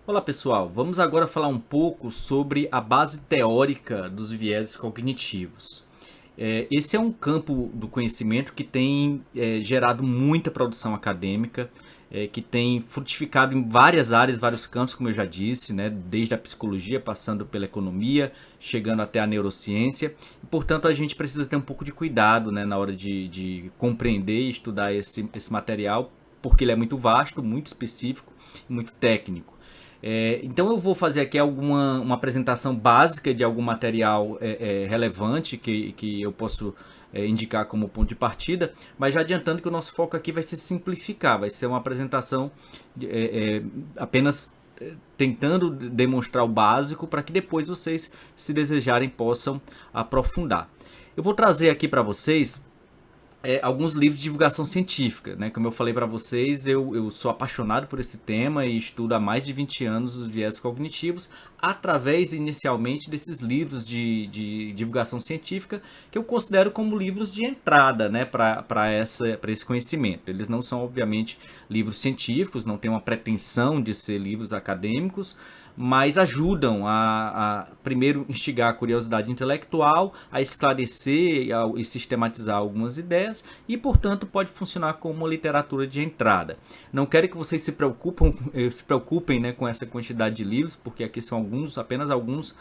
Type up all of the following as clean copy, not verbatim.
Olá pessoal, vamos agora falar um pouco sobre a base teórica dos vieses cognitivos. Esse é um campo do conhecimento que tem gerado muita produção acadêmica, que tem frutificado em várias áreas, vários campos, como eu já disse, né, desde a psicologia, passando pela economia, chegando até a neurociência. E, portanto, a gente precisa ter um pouco de cuidado, né, na hora de compreender e estudar esse material, porque ele é muito vasto, muito específico e muito técnico. Então eu vou fazer aqui uma apresentação básica de algum material relevante que eu posso indicar como ponto de partida, mas já adiantando que o nosso foco aqui vai ser simplificar, vai ser uma apresentação apenas tentando demonstrar o básico para que depois vocês, se desejarem, possam aprofundar. Eu vou trazer aqui para vocês alguns livros de divulgação científica, né? Como eu falei para vocês, eu sou apaixonado por esse tema e estudo há mais de 20 anos os viés cognitivos, através inicialmente desses livros de divulgação científica, que eu considero como livros de entrada, né, para esse conhecimento. Eles não são, obviamente, livros científicos, não têm uma pretensão de ser livros acadêmicos, mas ajudam a primeiro instigar a curiosidade intelectual, a esclarecer e sistematizar algumas ideias e, portanto, pode funcionar como uma literatura de entrada. Não quero que vocês se preocupem, né, com essa quantidade de livros, porque aqui são apenas alguns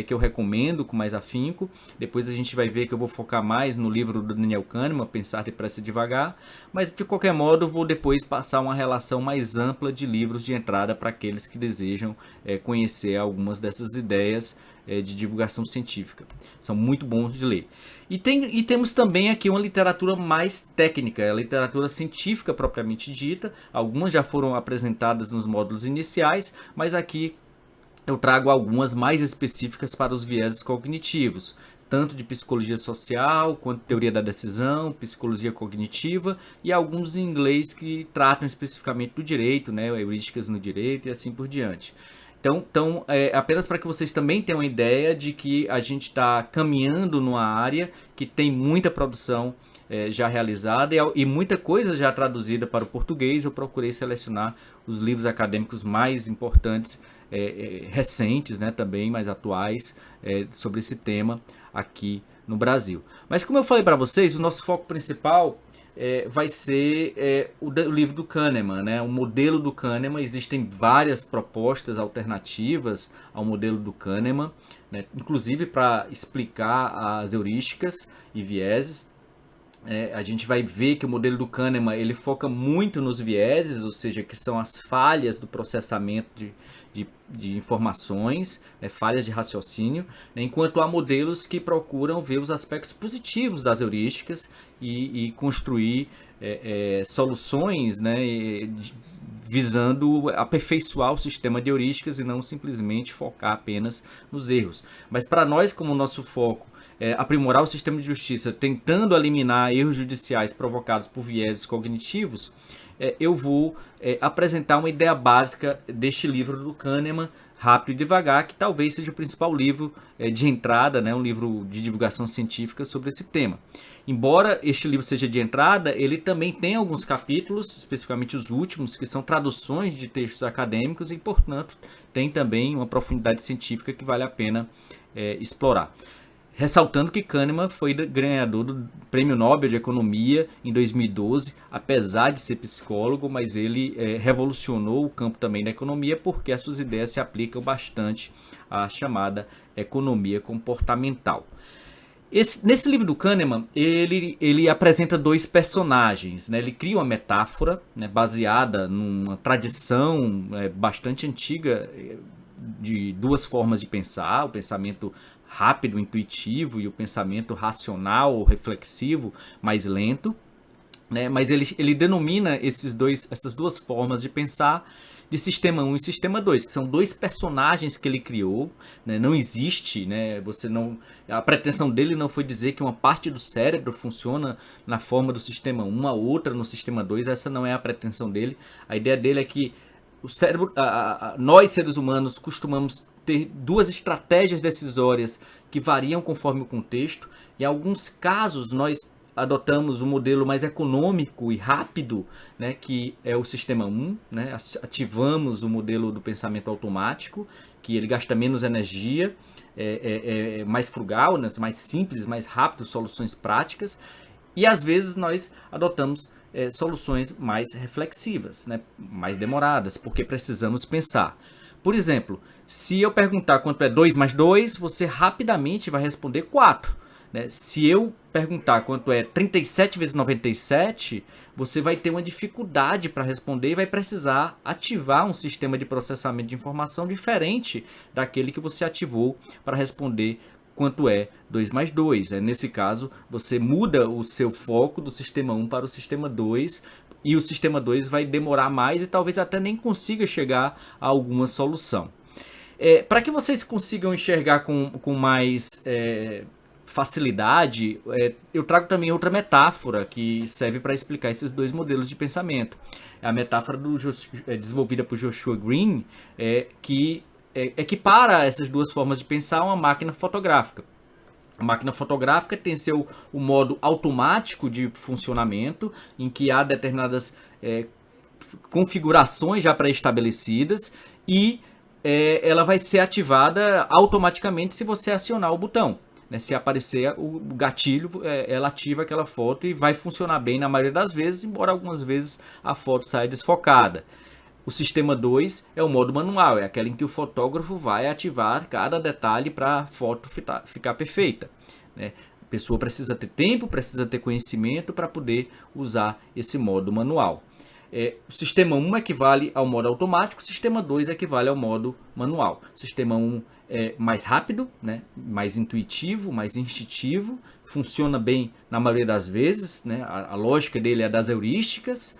que eu recomendo com mais afinco. Depois a gente vai ver que eu vou focar mais no livro do Daniel Kahneman, Pensar Depressa e Devagar, mas de qualquer modo eu vou depois passar uma relação mais ampla de livros de entrada para aqueles que desejam conhecer algumas dessas ideias de divulgação científica. São muito bons de ler. E temos também aqui uma literatura mais técnica, a literatura científica propriamente dita. Algumas já foram apresentadas nos módulos iniciais, mas aqui eu trago algumas mais específicas para os vieses cognitivos, tanto de psicologia social, quanto teoria da decisão, psicologia cognitiva e alguns em inglês que tratam especificamente do direito, né, heurísticas no direito e assim por diante. Então, apenas para que vocês também tenham uma ideia de que a gente está caminhando numa área que tem muita produção já realizada e muita coisa já traduzida para o português. Eu procurei selecionar os livros acadêmicos mais importantes, recentes, né, também mais atuais, sobre esse tema aqui no Brasil. Mas como eu falei para vocês, o nosso foco principal vai ser o livro do Kahneman, né? O modelo do Kahneman. Existem várias propostas alternativas ao modelo do Kahneman, né? Inclusive para explicar as heurísticas e vieses. A gente vai ver que o modelo do Kahneman ele foca muito nos vieses, ou seja, que são as falhas do processamento de informações, falhas de raciocínio, né, enquanto há modelos que procuram ver os aspectos positivos das heurísticas e construir soluções, né, visando aperfeiçoar o sistema de heurísticas e não simplesmente focar apenas nos erros. Mas para nós, como o nosso foco aprimorar o sistema de justiça, tentando eliminar erros judiciais provocados por vieses cognitivos, eu vou apresentar uma ideia básica deste livro do Kahneman, Rápido e Devagar, que talvez seja o principal livro de entrada, né, um livro de divulgação científica sobre esse tema. Embora este livro seja de entrada, ele também tem alguns capítulos, especificamente os últimos, que são traduções de textos acadêmicos e, portanto, tem também uma profundidade científica que vale a pena explorar. Ressaltando que Kahneman foi ganhador do Prêmio Nobel de Economia em 2012, apesar de ser psicólogo, mas ele revolucionou o campo também da economia porque as suas ideias se aplicam bastante à chamada economia comportamental. Nesse livro do Kahneman, ele apresenta dois personagens, né? Ele cria uma metáfora, né, baseada numa tradição bastante antiga de duas formas de pensar, o pensamento rápido, intuitivo e o pensamento racional, reflexivo, mais lento, né? Mas ele denomina essas duas formas de pensar de Sistema 1 e Sistema 2, que são dois personagens que ele criou, né? Não existe, né? A pretensão dele não foi dizer que uma parte do cérebro funciona na forma do Sistema 1, a outra no Sistema 2, essa não é a pretensão dele. A ideia dele é que o cérebro, nós seres humanos costumamos ter duas estratégias decisórias que variam conforme o contexto. Em alguns casos nós adotamos um modelo mais econômico e rápido, né, que é o sistema 1, né, ativamos o modelo do pensamento automático, que ele gasta menos energia, é mais frugal, né, mais simples, mais rápido, soluções práticas, e às vezes nós adotamos soluções mais reflexivas, né, mais demoradas, porque precisamos pensar. Por exemplo, se eu perguntar quanto é 2 mais 2, você rapidamente vai responder 4. Né? Se eu perguntar quanto é 37 vezes 97, você vai ter uma dificuldade para responder e vai precisar ativar um sistema de processamento de informação diferente daquele que você ativou para responder quanto é 2 mais 2. Nesse caso, você muda o seu foco do sistema 1 para o sistema 2, e o sistema 2 vai demorar mais e talvez até nem consiga chegar a alguma solução. Para que vocês consigam enxergar com mais facilidade, eu trago também outra metáfora que serve para explicar esses dois modelos de pensamento. É a metáfora desenvolvida por Joshua Green, que equipara essas duas formas de pensar a uma máquina fotográfica. A máquina fotográfica tem o modo automático de funcionamento, em que há determinadas configurações já pré-estabelecidas, e ela vai ser ativada automaticamente se você acionar o botão. Né? Se aparecer o gatilho, ela ativa aquela foto e vai funcionar bem na maioria das vezes, embora algumas vezes a foto saia desfocada. O sistema 2 é o modo manual, é aquele em que o fotógrafo vai ativar cada detalhe para a foto ficar perfeita. Né? A pessoa precisa ter tempo, precisa ter conhecimento para poder usar esse modo manual. O sistema 1 equivale ao modo automático, o sistema 2 equivale ao modo manual. O sistema 1 é mais rápido, né? Mais intuitivo, mais instintivo, funciona bem na maioria das vezes, né? A lógica dele é das heurísticas,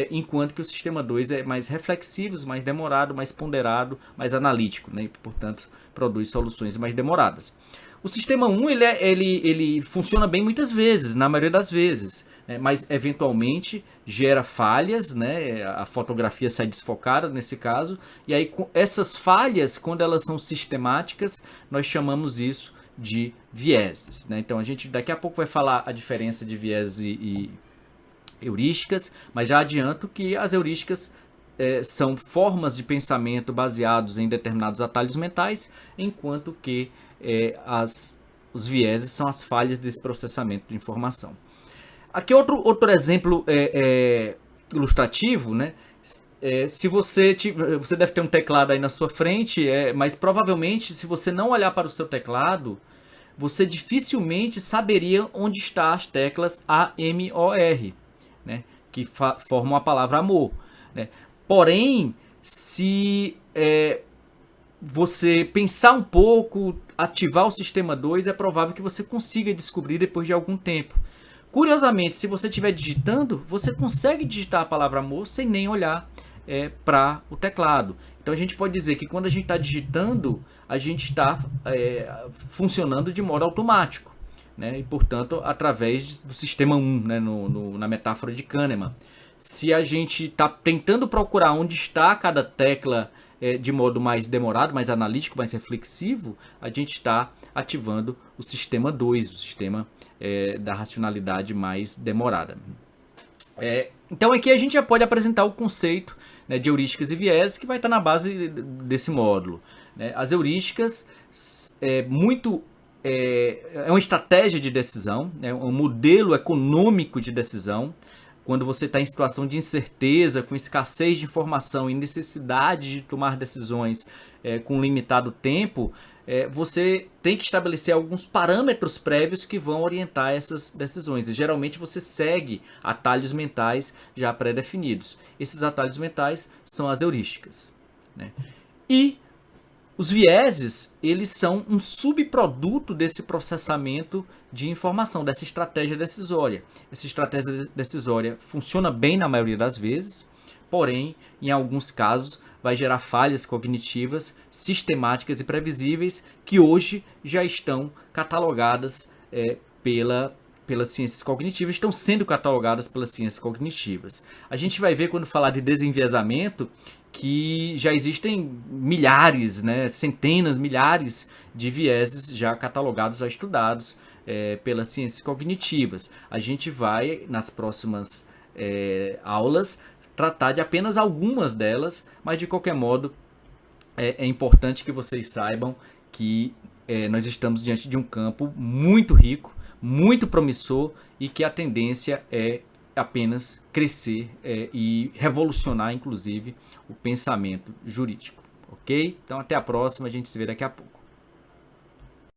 enquanto que o sistema 2 é mais reflexivo, mais demorado, mais ponderado, mais analítico, né? E, portanto, produz soluções mais demoradas. O sistema 1 ele funciona bem muitas vezes, na maioria das vezes, né? Mas eventualmente gera falhas, né? A fotografia sai desfocada nesse caso, e aí essas falhas, quando elas são sistemáticas, nós chamamos isso de vieses. Né? Então a gente daqui a pouco vai falar a diferença de vieses e heurísticas, mas já adianto que as heurísticas são formas de pensamento baseados em determinados atalhos mentais, enquanto que os vieses são as falhas desse processamento de informação. Aqui outro exemplo ilustrativo, né? Se você deve ter um teclado aí na sua frente, mas provavelmente se você não olhar para o seu teclado, você dificilmente saberia onde estão as teclas A, M, O, R. Né, que formam a palavra amor. Né? Porém, se você pensar um pouco, ativar o sistema 2, é provável que você consiga descobrir depois de algum tempo. Curiosamente, se você estiver digitando, você consegue digitar a palavra amor sem nem olhar para o teclado. Então a gente pode dizer que quando a gente está digitando, a gente está funcionando de modo automático. Né? E, portanto, através do sistema 1, né? Na metáfora de Kahneman. Se a gente está tentando procurar onde está cada tecla de modo mais demorado, mais analítico, mais reflexivo, a gente está ativando o sistema 2, o sistema da racionalidade mais demorada. Então aqui a gente já pode apresentar o conceito, né, de heurísticas e vieses, que vai estar na base desse módulo. Né? As heurísticas é uma estratégia de decisão, é um modelo econômico de decisão. Quando você está em situação de incerteza, com escassez de informação e necessidade de tomar decisões com limitado tempo, você tem que estabelecer alguns parâmetros prévios que vão orientar essas decisões. E geralmente você segue atalhos mentais já pré-definidos. Esses atalhos mentais são as heurísticas. Né? E os vieses, eles são um subproduto desse processamento de informação, dessa estratégia decisória. Essa estratégia decisória funciona bem na maioria das vezes, porém, em alguns casos, vai gerar falhas cognitivas sistemáticas e previsíveis que hoje já estão catalogadas pelas ciências cognitivas, estão sendo catalogadas pelas ciências cognitivas. A gente vai ver, quando falar de desenviesamento, que já existem milhares, né, centenas, milhares de vieses já catalogados, já estudados pelas ciências cognitivas. A gente vai, nas próximas aulas, tratar de apenas algumas delas, mas de qualquer modo é importante que vocês saibam que nós estamos diante de um campo muito rico, muito promissor e que a tendência é apenas crescer e revolucionar, inclusive, o pensamento jurídico. Ok? Então, até a próxima, a gente se vê daqui a pouco.